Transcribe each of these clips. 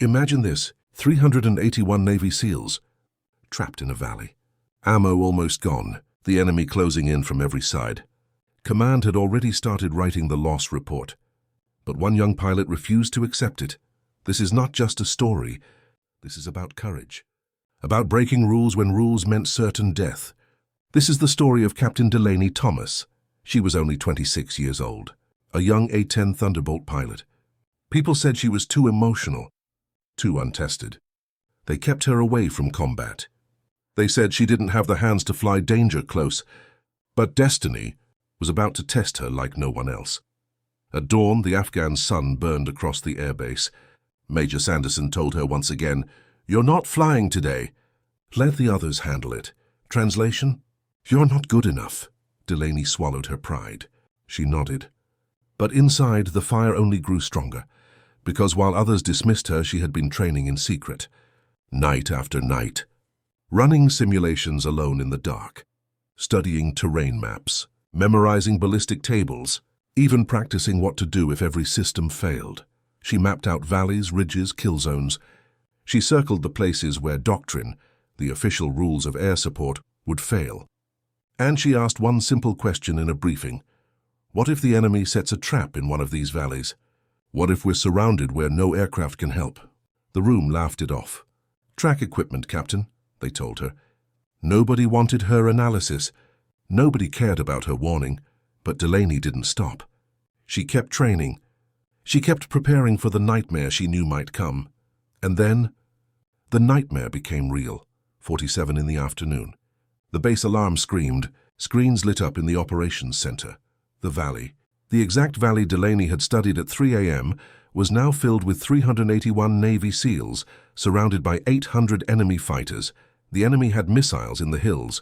Imagine this, 381 Navy SEALs, trapped in a valley. Ammo almost gone, the enemy closing in from every side. Command had already started writing the loss report. But one young pilot refused to accept it. This is not just a story. This is about courage. About breaking rules when rules meant certain death. This is the story of Captain Delaney Thomas. She was only 26 years old, a young A-10 Thunderbolt pilot. People said she was too emotional, too untested. They kept her away from combat. They said she didn't have the hands to fly danger close, but destiny was about to test her like no one else. At dawn, the Afghan sun burned across the airbase. Major Sanderson told her once again, "You're not flying today. Let the others handle it." Translation? "You're not good enough." Delaney swallowed her pride. She nodded. But inside, the fire only grew stronger, because while others dismissed her, she had been training in secret. Night after night. Running simulations alone in the dark. Studying terrain maps. Memorizing ballistic tables. Even practicing what to do if every system failed. She mapped out valleys, ridges, kill zones. She circled the places where doctrine, the official rules of air support, would fail. And she asked one simple question in a briefing. What if the enemy sets a trap in one of these valleys? What if we're surrounded where no aircraft can help? The room laughed it off. "Track equipment, Captain," they told her. Nobody wanted her analysis. Nobody cared about her warning. But Delaney didn't stop. She kept training. She kept preparing for the nightmare she knew might come. And then, the nightmare became real. 47 in the afternoon. The base alarm screamed. Screens lit up in the operations center. The valley. The exact valley Delaney had studied at 3 a.m. was now filled with 381 Navy SEALs, surrounded by 800 enemy fighters. The enemy had missiles in the hills,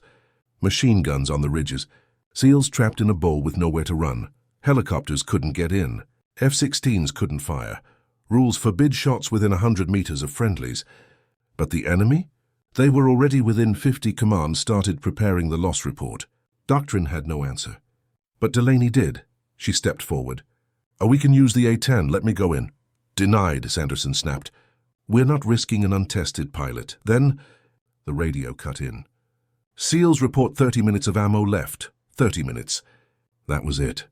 machine guns on the ridges, SEALs trapped in a bowl with nowhere to run. Helicopters couldn't get in. F-16s couldn't fire. Rules forbid shots within 100 meters of friendlies. But the enemy? They were already within 50. Command started preparing the loss report. Doctrine had no answer. But Delaney did. She stepped forward. "Oh, we can use the A-10. Let me go in." "Denied," Sanderson snapped. "We're not risking an untested pilot." Then the radio cut in. "SEALs report 30 minutes of ammo left." 30 minutes. That was it.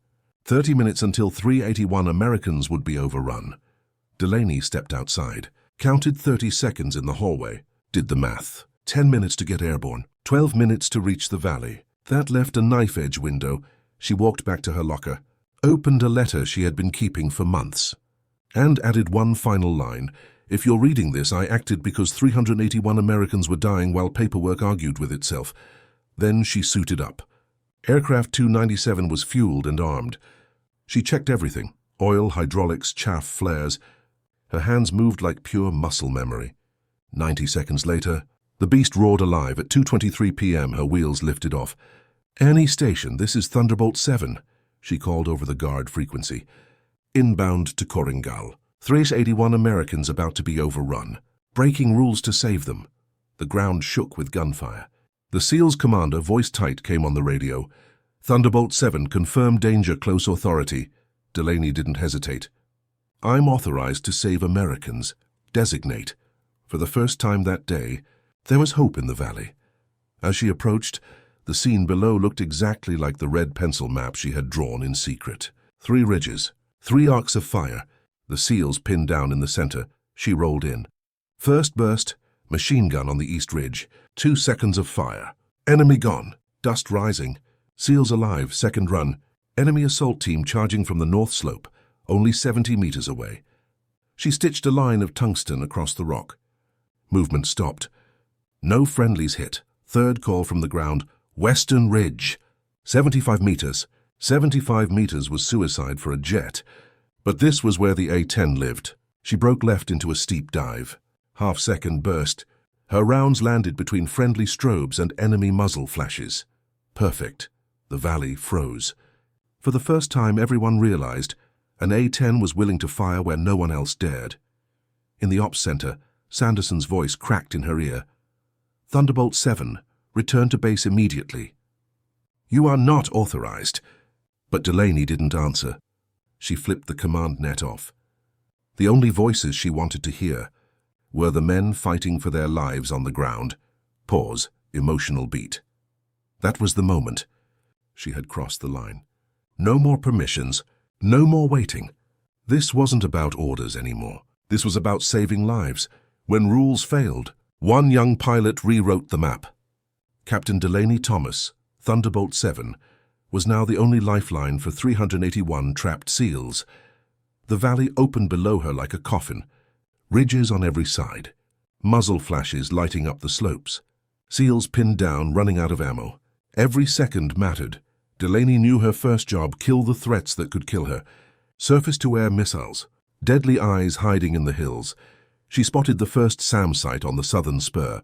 30 minutes until 381 Americans would be overrun. Delaney stepped outside, counted 30 seconds in the hallway, did the math. 10 minutes to get airborne, 12 minutes to reach the valley. That left a knife-edge window. She walked back to her locker, opened a letter she had been keeping for months, and added one final line. "If you're reading this, I acted because 381 Americans were dying while paperwork argued with itself." Then she suited up. Aircraft 297 was fueled and armed. She checked everything: oil, hydraulics, chaff, flares. Her hands moved like pure muscle memory. 90 seconds later, the beast roared alive. At 2:23 p.m., her wheels lifted off. "Any station, this is Thunderbolt 7, she called over the guard frequency. "Inbound to Koringal. 381 Americans about to be overrun. Breaking rules to save them." The ground shook with gunfire. The SEALs commander, voice tight, came on the radio. "Thunderbolt 7, confirm danger, close authority." Delaney didn't hesitate. "I'm authorized to save Americans. Designate." For the first time that day, there was hope in the valley. As she approached, the scene below looked exactly like the red pencil map she had drawn in secret. 3 ridges, 3 arcs of fire, the SEALs pinned down in the center. She rolled in. First burst, machine gun on the east ridge. 2 seconds of fire. Enemy gone. Dust rising. SEALs alive. Second run. Enemy assault team charging from the north slope, only 70 meters away. She stitched a line of tungsten across the rock. Movement stopped. No friendlies hit. Third call from the ground. Western ridge. 75 meters. 75 meters was suicide for a jet. But this was where the A-10 lived. She broke left into a steep dive. Half-second burst. Her rounds landed between friendly strobes and enemy muzzle flashes. Perfect. The valley froze. For the first time, everyone realized an A-10 was willing to fire where no one else dared. In the ops center, Sanderson's voice cracked in her ear. "Thunderbolt 7, return to base immediately." "You are not authorized." But Delaney didn't answer. She flipped the command net off. The only voices she wanted to hear Were the men fighting for their lives on the ground? Pause. Emotional beat. That was the moment. She had crossed the line. No more permissions. No more waiting. This wasn't about orders anymore. This was about saving lives. When rules failed, one young pilot rewrote the map. Captain Delaney Thomas, Thunderbolt 7, was now the only lifeline for 381 trapped SEALs. The valley opened below her like a coffin. Ridges on every side. Muzzle flashes lighting up the slopes. SEALs pinned down, running out of ammo. Every second mattered. Delaney knew her first job: kill the threats that could kill her. Surface-to-air missiles. Deadly eyes hiding in the hills. She spotted the first SAM site on the southern spur.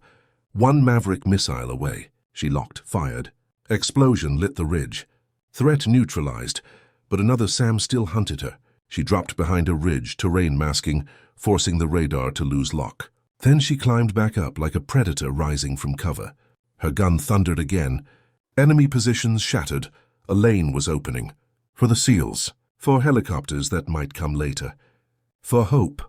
One Maverick missile away. She locked, fired. Explosion lit the ridge. Threat neutralized, but another SAM still hunted her. She dropped behind a ridge, terrain masking, forcing the radar to lose lock. Then she climbed back up like a predator rising from cover. Her gun thundered again. Enemy positions shattered. A lane was opening. For the SEALs. For helicopters that might come later. For hope.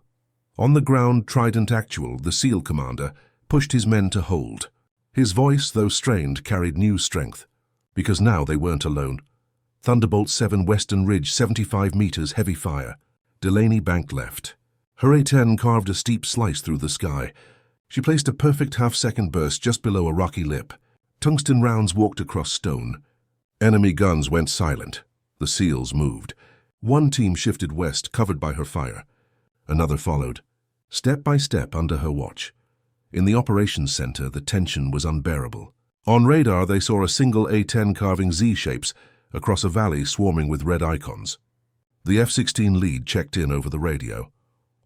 On the ground, Trident Actual, the SEAL commander, pushed his men to hold. His voice, though strained, carried new strength. Because now they weren't alone. Thunderbolt 7 Western Ridge, 75 meters, heavy fire. Delaney banked left. Her A-10 carved a steep slice through the sky. She placed a perfect half-second burst just below a rocky lip. Tungsten rounds walked across stone. Enemy guns went silent. The SEALs moved. One team shifted west, covered by her fire. Another followed, step by step under her watch. In the operations center, the tension was unbearable. On radar, they saw a single A-10 carving Z-shapes across a valley swarming with red icons. The F-16 lead checked in over the radio.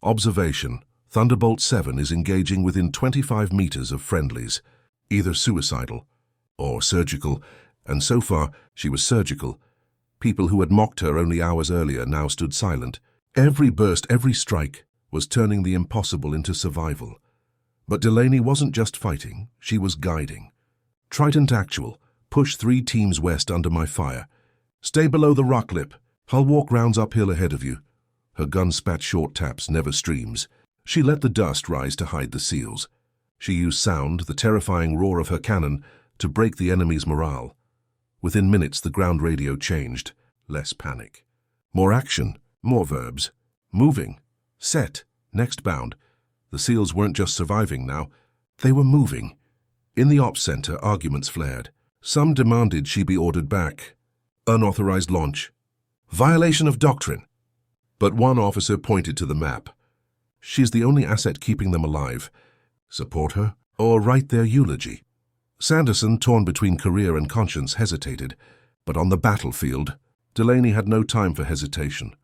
Observation: Thunderbolt 7 is engaging within 25 meters of friendlies, either suicidal or surgical, and so far she was surgical. People who had mocked her only hours earlier now stood silent. Every burst, every strike, was turning the impossible into survival. But Delaney wasn't just fighting, she was guiding. Trident Actual, push 3 teams west under my fire. Stay below the rock lip. I'll walk rounds uphill ahead of you. Her gun spat short taps, never streams. She let the dust rise to hide the SEALs. She used sound, the terrifying roar of her cannon, to break the enemy's morale. Within minutes, the ground radio changed. Less panic. More action, more verbs. Moving. Set. Next bound. The SEALs weren't just surviving now. They were moving. In the ops center, arguments flared. Some demanded she be ordered back. Unauthorized launch. Violation of doctrine. But one officer pointed to the map. She's the only asset keeping them alive. Support her, or write their eulogy. Sanderson, torn between career and conscience, hesitated. But on the battlefield, Delaney had no time for hesitation.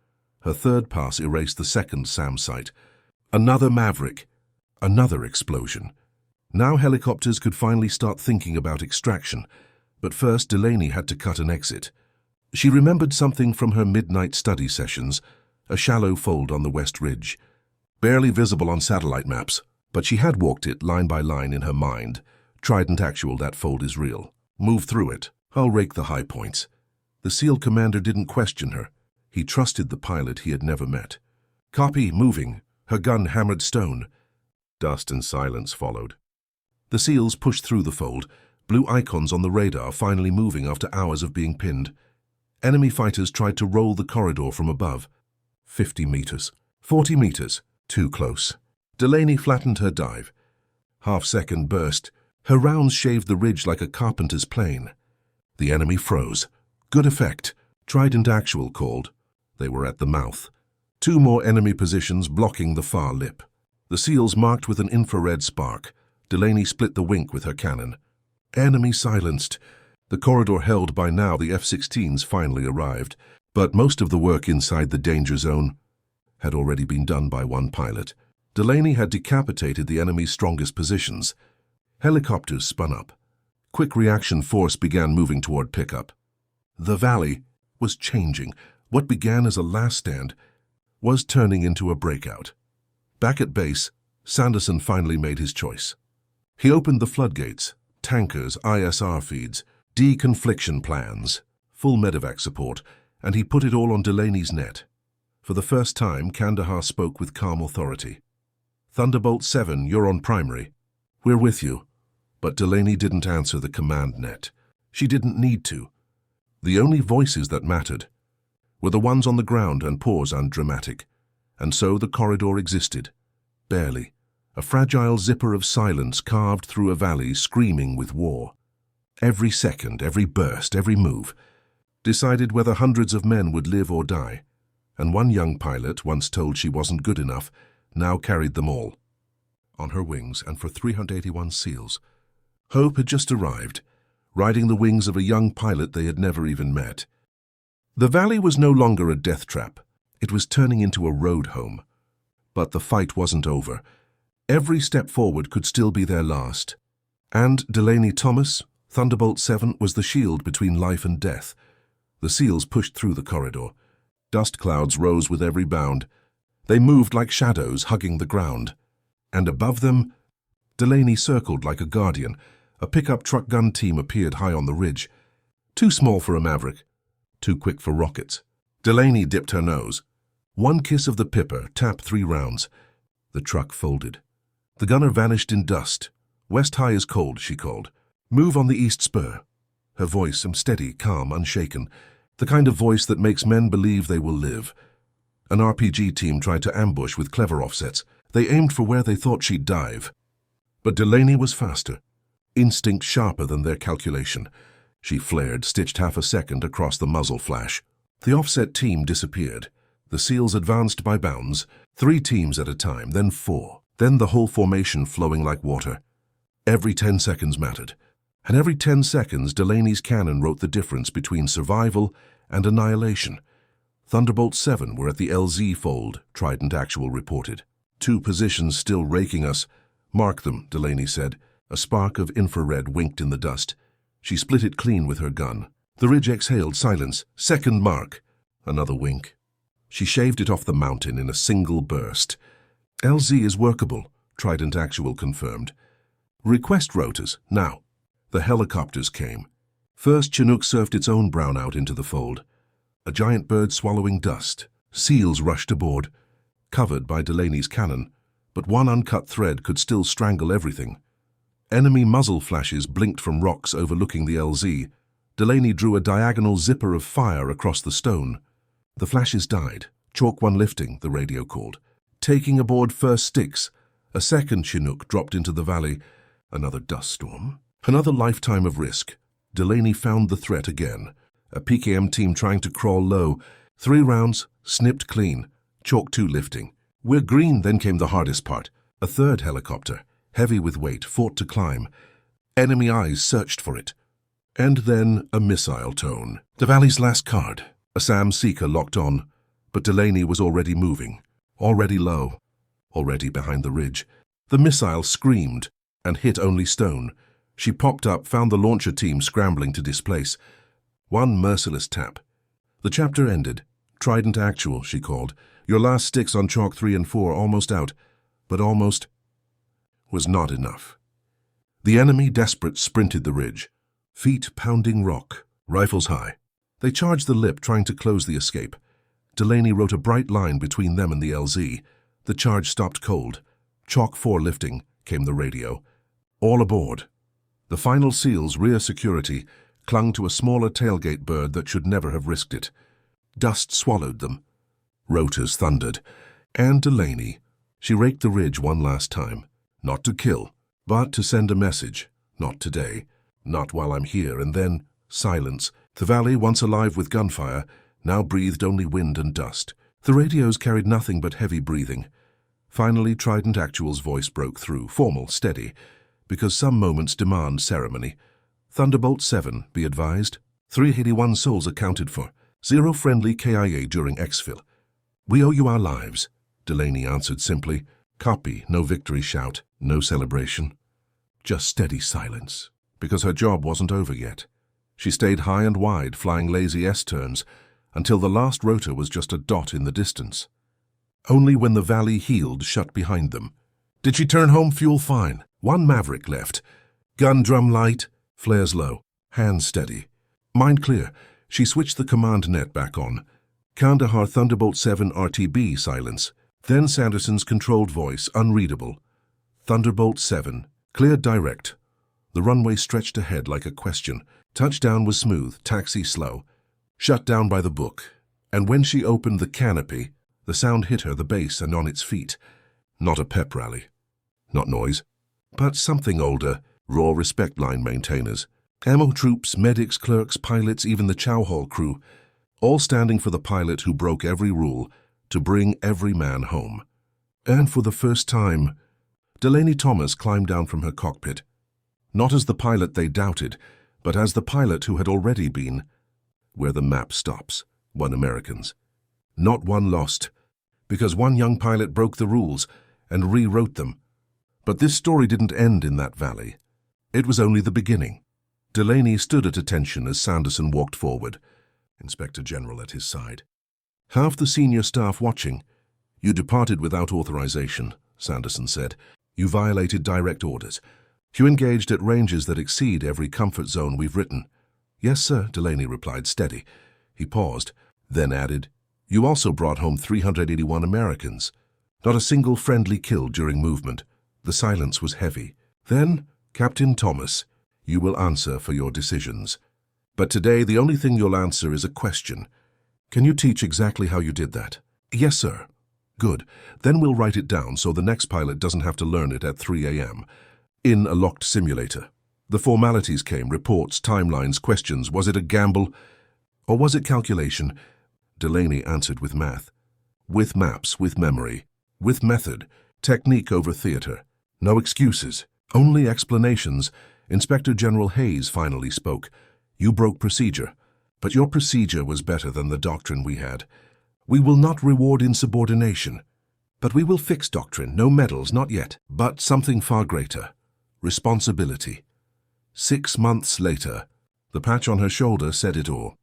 Her third pass erased the second SAM site. Another Maverick. Another explosion. Now helicopters could finally start thinking about extraction. But first, Delaney had to cut an exit. She remembered something from her midnight study sessions, a shallow fold on the West Ridge. Barely visible on satellite maps, but she had walked it line by line in her mind. Trident Actual, that fold is real. Move through it. I'll rake the high points. The SEAL commander didn't question her. He trusted the pilot he had never met. Copy, moving. Her gun hammered stone. Dust and silence followed. The SEALs pushed through the fold, blue icons on the radar finally moving after hours of being pinned. Enemy fighters tried to roll the corridor from above. 50 meters. 40 meters. Too close. Delaney flattened her dive. Half-second burst. Her rounds shaved the ridge like a carpenter's plane. The enemy froze. Good effect. Trident Actual called. They were at the mouth. 2 more enemy positions blocking the far lip. The SEALs marked with an infrared spark. Delaney split the wink with her cannon. Enemy silenced. The corridor held by now. The F-16s finally arrived. But most of the work inside the danger zone had already been done by one pilot. Delaney had decapitated the enemy's strongest positions. Helicopters spun up. Quick reaction force began moving toward pickup. The valley was changing. What began as a last stand was turning into a breakout. Back at base, Sanderson finally made his choice. He opened the floodgates, tankers, ISR feeds, deconfliction plans, full medevac support, and he put it all on Delaney's net. For the first time, Kandahar spoke with calm authority. Thunderbolt 7, you're on primary. We're with you. But Delaney didn't answer the command net. She didn't need to. The only voices that mattered were the ones on the ground, and pause undramatic. And so the corridor existed. Barely. A fragile zipper of silence carved through a valley screaming with war. Every second, every burst, every move decided whether hundreds of men would live or die. And one young pilot, once told she wasn't good enough, now carried them all on her wings. And for 381 SEALs, hope had just arrived, riding the wings of a young pilot they had never even met. The valley was no longer a death trap. It was turning into a road home. But the fight wasn't over. Every step forward could still be their last. And Delaney Thomas, Thunderbolt 7, was the shield between life and death. The SEALs pushed through the corridor. Dust clouds rose with every bound. They moved like shadows, hugging the ground. And above them, Delaney circled like a guardian. A pickup truck gun team appeared high on the ridge. Too small for a Maverick, too quick for rockets. Delaney dipped her nose. One kiss of the pipper, tap 3 rounds. The truck folded. The gunner vanished in dust. "West High is cold," she called. "Move on the east spur." Her voice, steady, calm, unshaken. The kind of voice that makes men believe they will live. An RPG team tried to ambush with clever offsets. They aimed for where they thought she'd dive. But Delaney was faster. Instinct sharper than their calculation. She flared, stitched half a second across the muzzle flash. The offset team disappeared. The SEALs advanced by bounds, 3 teams at a time, then 4. Then the whole formation flowing like water. Every 10 seconds mattered. And every 10 seconds, Delaney's cannon wrote the difference between survival and annihilation. Thunderbolt 7 were at the LZ fold, Trident Actual reported. 2 positions still raking us. "Mark them," Delaney said. A spark of infrared winked in the dust. She split it clean with her gun. The ridge exhaled silence. "Second mark." Another wink. She shaved it off the mountain in a single burst. "LZ is workable," Trident Actual confirmed. "Request rotors, now." The helicopters came. First, Chinook surfed its own brownout into the fold. A giant bird swallowing dust. SEALs rushed aboard, covered by Delaney's cannon, but one uncut thread could still strangle everything. Enemy muzzle flashes blinked from rocks overlooking the LZ. Delaney drew a diagonal zipper of fire across the stone. The flashes died. "Chalk 1 lifting," the radio called. "Taking aboard first sticks." A second Chinook dropped into the valley. Another dust storm. Another lifetime of risk. Delaney found the threat again. A PKM team trying to crawl low. 3 rounds, snipped clean. Chalk 2 lifting. "We're green," then came the hardest part. A third helicopter, heavy with weight, fought to climb. Enemy eyes searched for it. And then a missile tone. The valley's last card. A SAM Seeker locked on. But Delaney was already moving. Already low. Already behind the ridge. The missile screamed and hit only stone. She popped up, found the launcher team scrambling to displace. One merciless tap. The chapter ended. "Trident Actual," she called. "Your last sticks on Chalk 3 and 4, almost out." But almost was not enough. The enemy, desperate, sprinted the ridge. Feet pounding rock, rifles high. They charged the lip, trying to close the escape. Delaney wrote a bright line between them and the LZ. The charge stopped cold. "Chalk 4 lifting," came the radio. "All aboard." The final SEALs, rear security, clung to a smaller tailgate bird that should never have risked it. Dust swallowed them. Rotors thundered. And Delaney. She raked the ridge one last time. Not to kill, but to send a message. Not today. Not while I'm here. And then silence. The valley, once alive with gunfire, now breathed only wind and dust. The radios carried nothing but heavy breathing. Finally, Trident Actual's voice broke through, formal, steady, because some moments demand ceremony. "Thunderbolt 7, be advised. 381 souls accounted for. 0 friendly KIA during exfil. We owe you our lives," Delaney answered simply. Copy, no victory shout, no celebration. Just steady silence, because her job wasn't over yet. She stayed high and wide, flying lazy S-turns, until the last rotor was just a dot in the distance. Only when the valley healed shut behind them. Did she turn home? Fuel fine. 1 Maverick left. Gun drum light, flares low, hands steady. Mind clear. She switched the command net back on. Kandahar Thunderbolt 7 RTB silence. Then Sanderson's controlled voice, unreadable. Thunderbolt 7, cleared direct. The runway stretched ahead like a question. Touchdown was smooth, taxi slow. Shut down by the book. And when she opened the canopy, the sound hit her, the bass and on its feet. Not a pep rally. Not noise. But something older, raw respect line maintainers. Ammo troops, medics, clerks, pilots, even the chow hall crew, all standing for the pilot who broke every rule to bring every man home. And for the first time, Delaney Thomas climbed down from her cockpit. Not as the pilot they doubted, but as the pilot who had already been where the map stops, one Americans. Not one lost, because one young pilot broke the rules and rewrote them. But this story didn't end in that valley. It was only the beginning. Delaney stood at attention as Sanderson walked forward, Inspector General at his side. Half the senior staff watching. You departed without authorization, Sanderson said. You violated direct orders. You engaged at ranges that exceed every comfort zone we've written. Yes, sir, Delaney replied, steady. He paused, then added, You also brought home 381 Americans. Not a single friendly kill during movement. The silence was heavy. Then, Captain Thomas, you will answer for your decisions. But today the only thing you'll answer is a question. Can you teach exactly how you did that? Yes, sir. Good. Then we'll write it down so the next pilot doesn't have to learn it at 3 a.m. in a locked simulator. The formalities came, reports, timelines, questions. Was it a gamble? Or was it calculation? Delaney answered with math. With maps, with memory, with method, technique over theater. No excuses, only explanations. Inspector General Hayes finally spoke. You broke procedure, but your procedure was better than the doctrine we had. We will not reward insubordination, but we will fix doctrine. No medals, not yet, but something far greater. Responsibility. 6 months later, the patch on her shoulder said it all.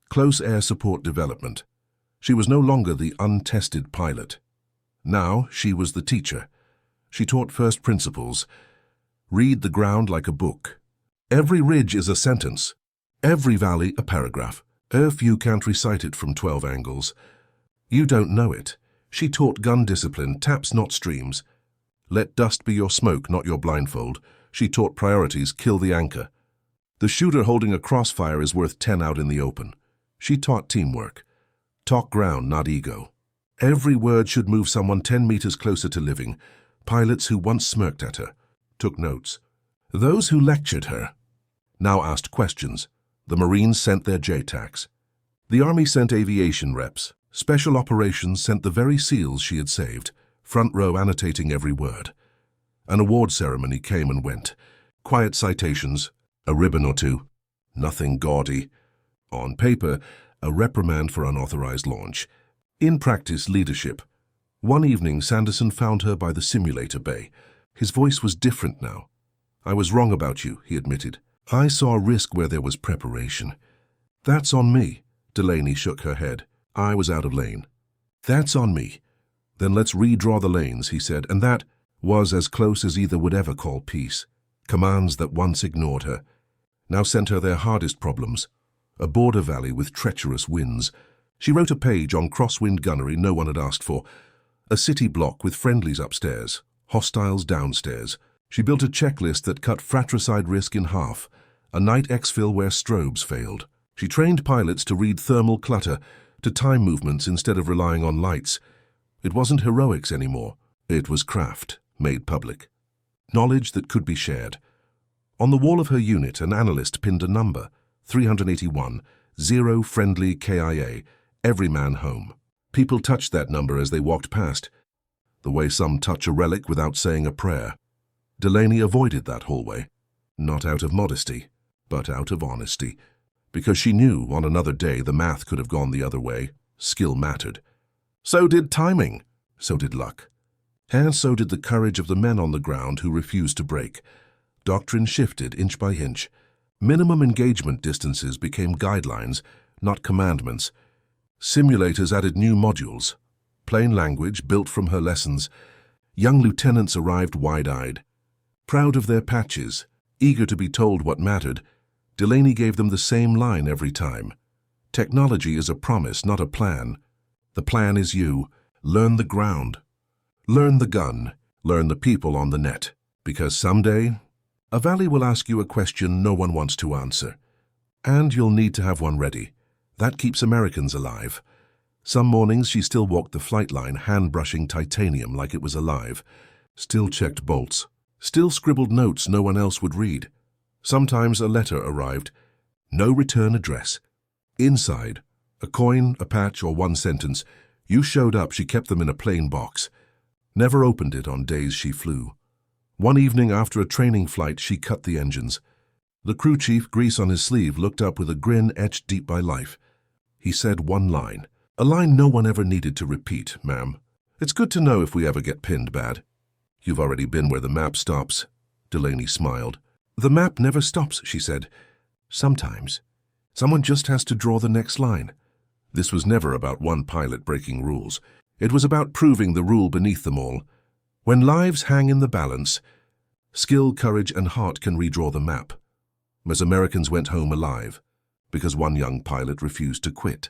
Close air support development. She was no longer the untested pilot. Now she was the teacher. She taught first principles. Read the ground like a book. Every ridge is a sentence. Every valley a paragraph. If you can't recite it from 12 angles, you don't know it. She taught gun discipline, taps not streams. Let dust be your smoke, not your blindfold. She taught priorities, kill the anchor. The shooter holding a crossfire is worth 10 out in the open. She taught teamwork. Talk ground, not ego. Every word should move someone 10 meters closer to living. Pilots who once smirked at her took notes. Those who lectured her now asked questions. The Marines sent their JTACs. The Army sent aviation reps. Special Operations sent the very SEALs she had saved, front row annotating every word. An award ceremony came and went. Quiet citations, a ribbon or two. Nothing gaudy. On paper, a reprimand for unauthorized launch. In practice, leadership. One evening, Sanderson found her by the simulator bay. His voice was different now. I was wrong about you, he admitted. I saw risk where there was preparation. That's on me. Delaney shook her head. I was out of lane. That's on me. Then let's redraw the lanes, he said, and that was as close as either would ever call peace. Commands that once ignored her now sent her their hardest problems. A border valley with treacherous winds. She wrote a page on crosswind gunnery no one had asked for. A city block with friendlies upstairs, hostiles downstairs. She built a checklist that cut fratricide risk in half. A night exfil where strobes failed. She trained pilots to read thermal clutter, to time movements instead of relying on lights. It wasn't heroics anymore. It was craft, made public. Knowledge that could be shared. On the wall of her unit, an analyst pinned a number, 381, 0 friendly KIA, every man home. People touched that number as they walked past, the way some touch a relic without saying a prayer. Delaney avoided that hallway, not out of modesty, but out of honesty, because she knew on another day the math could have gone the other way. Skill mattered. So did timing. So did luck. And so did the courage of the men on the ground who refused to break. Doctrine shifted inch by inch. Minimum engagement distances became guidelines, not commandments. Simulators added new modules. Plain language built from her lessons. Young lieutenants arrived wide-eyed. Proud of their patches, eager to be told what mattered, Delaney gave them the same line every time. Technology is a promise, not a plan. The plan is you. Learn the ground. Learn the gun, learn the people on the net, because someday, a valley will ask you a question no one wants to answer. And you'll need to have one ready. That keeps Americans alive. Some mornings she still walked the flight line, hand-brushing titanium like it was alive. Still checked bolts. Still scribbled notes no one else would read. Sometimes a letter arrived. No return address. Inside, a coin, a patch, or one sentence. You showed up, she kept them in a plain box. Never opened it on days she flew. One evening after a training flight, she cut the engines. The crew chief, grease on his sleeve, looked up with a grin etched deep by life. He said one line. A line no one ever needed to repeat, ma'am. It's good to know if we ever get pinned bad. You've already been where the map stops. Delaney smiled. The map never stops, she said. Sometimes. Someone just has to draw the next line. This was never about one pilot breaking rules. It was about proving the rule beneath them all. When lives hang in the balance, skill, courage, and heart can redraw the map. As Americans went home alive, because one young pilot refused to quit.